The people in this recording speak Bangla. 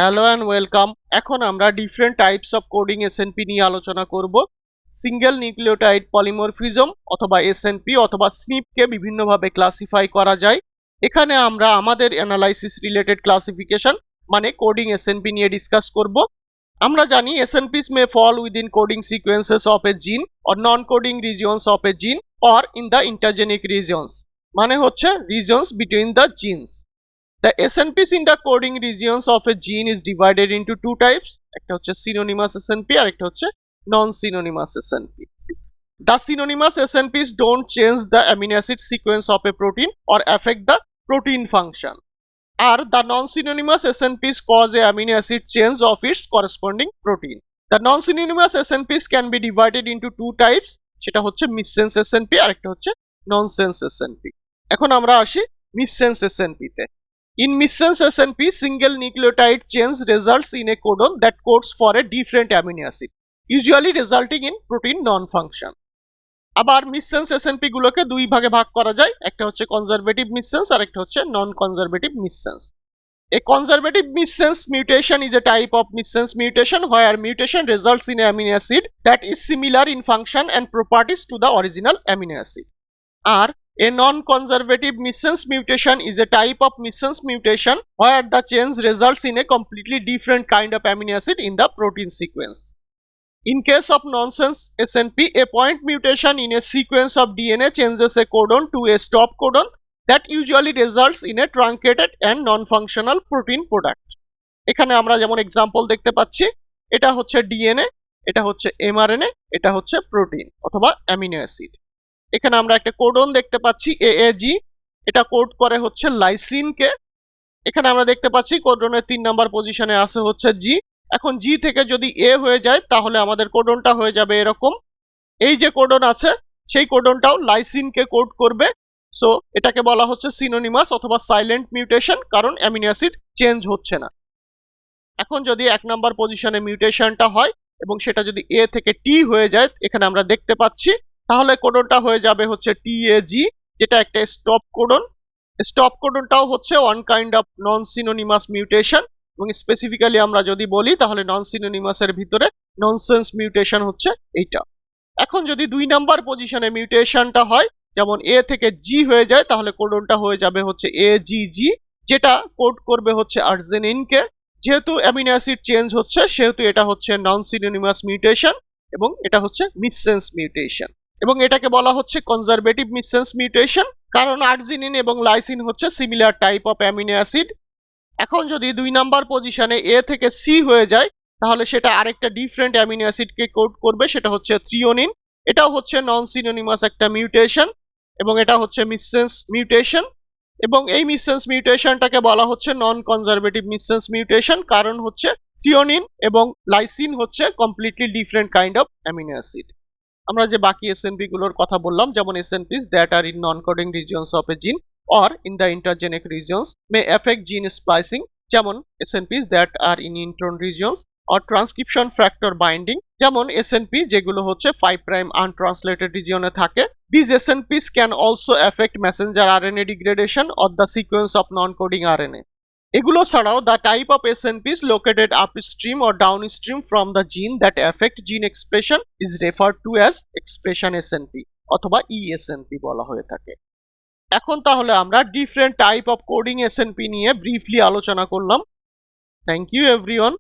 Hello and welcome. এখন আমরা different types of coding S&P নিয়ে আলোচনা করব। সিঙ্গেল নিউক্লিওটাইড পলিমরফিজম অথবা এসএনপি অথবা স্নিপকে বিভিন্নভাবে ক্লাসিফাই করা যায়। এখানে আমরা আমাদের অ্যানালাইসিস রিলেটেড ক্লাসিফিকেশন মানে কোডিং এসএনপি নিয়ে ডিসকাস করব। আমরা জানি SNPs may fall within coding sequences of a gene or non-coding regions of a gene or in the intergenic regions, মানে হচ্ছে regions between the genes. The SNPs in the coding regions of a gene is divided into two types. একটা হচ্ছে synonymous SNP আর একটা হচ্ছে non-synonymous SNP. The synonymous SNPs don't change the amino acid sequence of a protein or affect the protein function. Or the non-synonymous SNPs cause a amino acid change of its corresponding protein. The non-synonymous SNPs can be divided into two types. সেটা হচ্ছে missense SNP আর একটা হচ্ছে nonsense SNP. এখন আমরা আসি missense SNP তে। In missense SNP, single nucleotide change results in a codon that codes for a different amino acid, usually resulting in protein non-function. আবার মিসসেন্স এসএনপি গুলোকে দুই ভাগে ভাগ করা যায়, একটা হচ্ছে কনজারভেটিভ মিসসেন্স আর একটা হচ্ছে non conservative missense. A conservative missense mutation is a type of missense mutation where mutation results in an amino acid that is similar in function and properties to the original amino acid. Or a non-conservative missense mutation is a type of missense mutation where the change results in a completely different kind of amino acid in the protein sequence. In case of nonsense SNP, a point mutation in a sequence of DNA changes a codon to a stop codon that usually results in a truncated and non-functional protein product. এখানে আমরা যেমন এক্সাম্পল দেখতে পাচ্ছি, এটা হচ্ছে ডিএনএ, এটা হচ্ছে এমআরএনএ, এটা হচ্ছে প্রোটিন অথবা অ্যামিনো অ্যাসিড। এখানে আমরা একটা কোডন দেখতে পাচ্ছি এএজি, এটা কোড করে হচ্ছে লাইসিনকে। এখানে আমরা দেখতে পাচ্ছি কোডনের 3 নাম্বার পজিশনে আছে হচ্ছে জি। এখন জি থেকে যদি এ হয়ে যায় তাহলে আমাদের কোডনটা হয়ে যাবে এরকম। এই যে কোডন আছে সেই কোডনটাও লাইসিনকে কোড করবে। সো এটাকে বলা হচ্ছে সিনোনিমাস অথবা সাইলেন্ট মিউটেশন, কারণ অ্যামিনো অ্যাসিড চেঞ্জ হচ্ছে না। এখন যদি 1 নাম্বার পজিশনে মিউটেশনটা হয় এবং সেটা যদি এ থেকে টি হয়ে যায়, এখানে আমরা দেখতে পাচ্ছি, তাহলে কোডনটা হয়ে যাবে হচ্ছে টিএজি, যেটা একটা স্টপ কোডন। স্টপ কোডনটাও হচ্ছে one kind of non synonymous mutation, এবং স্পেসিফিক্যালি আমরা যদি বলি তাহলে নন সিনোনিমাসের ভিতরে ননসেন্স মিউটেশন হচ্ছে এইটা। এখন যদি 2 নাম্বার পজিশনে মিউটেশনটা হয়, যেমন এ থেকে জি হয়ে যায়, তাহলে কোডনটা হয়ে যাবে হচ্ছে এজিজি, যেটা কোড করবে হচ্ছে আর্জিনিনকে। যেহেতু অ্যামিনো অ্যাসিড চেঞ্জ হচ্ছে সেহেতু এটা হচ্ছে নন সিনোনিমাস মিউটেশন এবং এটা হচ্ছে মিসসেন্স মিউটেশন, এবং এটাকে বলা হচ্ছে কনজারভেটিভ মিসসেন্স মিউটেশন, কারণ আর্জিনিন এবং লাইসিন হচ্ছে similar type of amino acid. এখন যদি 2 নাম্বার পজিশনে এ থেকে সি হয়ে যায় তাহলে সেটা আরেকটা ডিফারেন্ট অ্যামিনো অ্যাসিডকে কোড করবে, সেটা হচ্ছে থ্রিওনিন। এটাও হচ্ছে নন সিনোনিমাস একটা মিউটেশন এবং এটা হচ্ছে মিসসেন্স মিউটেশন, এবং এই মিসসেন্স মিউটেশনটাকে বলা হচ্ছে নন কনজারভেটিভ মিসসেন্স মিউটেশন, কারণ হচ্ছে থ্রিওনিন এবং লাইসিন হচ্ছে completely different kind of amino acid. আমরা যে বাকি এসএনপি গুলোর কথা বললাম, যেমন SNPs that are in non-coding regions of a gene or in the intergenic regions may affect gene splicing, যেমন SNPs that are in intron regions or transcription factor binding, যেমন SNP যেগুলো হচ্ছে 5 প্রাইম untranslated regione থাকে। These SNPs can also affect messenger RNA degradation or the sequence of non-coding RNA. এগুলো ছাড়াও the type of SNPs located upstream or downstream from the gene that affect gene expression is referred to as expression SNP অথবা ESNP বলা হয়ে থাকে। এখন তাহলে আমরা different type of coding SNP নিয়ে ব্রিফলি আলোচনা করলাম। Thank you everyone.